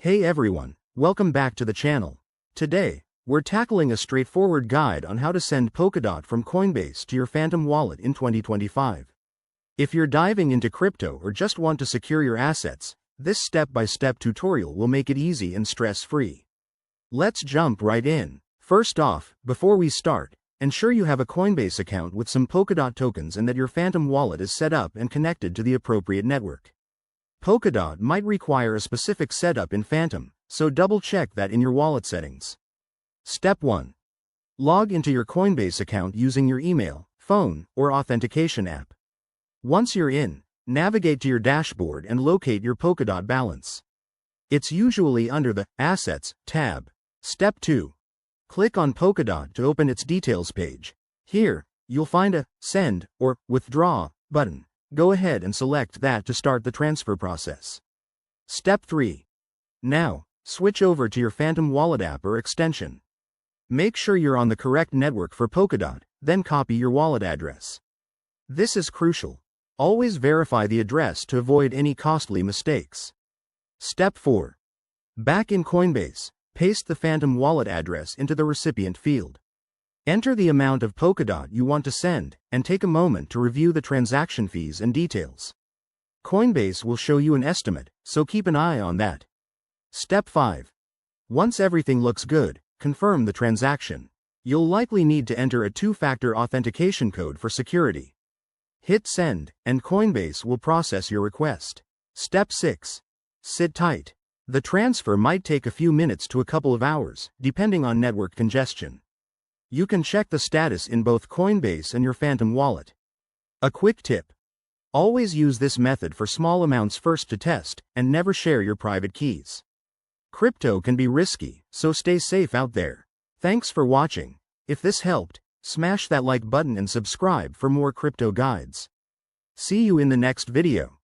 Hey everyone, welcome back to the channel. Today, we're tackling a straightforward guide on how to send Polkadot from Coinbase to your Phantom wallet in 2025. If you're diving into crypto or just want to secure your assets, this step-by-step tutorial will make it easy and stress-free. Let's jump right in. First off, before we start, ensure you have a Coinbase account with some Polkadot tokens and that your Phantom wallet is set up and connected to the appropriate network. Polkadot might require a specific setup in Phantom, so double-check that in your wallet settings. Step 1. Log into your Coinbase account using your email, phone, or authentication app. Once you're in, navigate to your dashboard and locate your Polkadot balance. It's usually under the Assets tab. Step 2. Click on Polkadot to open its details page. Here, you'll find a Send or Withdraw button. Go ahead and select that to start the transfer process. Step 3. Now, switch over to your Phantom wallet app or extension. Make sure you're on the correct network for Polkadot, then copy your wallet address. This is crucial. Always verify the address to avoid any costly mistakes. Step 4. Back in Coinbase, paste the Phantom wallet address into the recipient field. Enter the amount of Polkadot you want to send, and take a moment to review the transaction fees and details. Coinbase will show you an estimate, so keep an eye on that. Step 5. Once everything looks good, confirm the transaction. You'll likely need to enter a two-factor authentication code for security. Hit Send, and Coinbase will process your request. Step 6. Sit tight. The transfer might take a few minutes to a couple of hours, depending on network congestion. You can check the status in both Coinbase and your Phantom wallet. A quick tip. Always use this method for small amounts first to test, and never share your private keys. Crypto can be risky, so stay safe out there. Thanks for watching. If this helped, smash that like button and subscribe for more crypto guides. See you in the next video.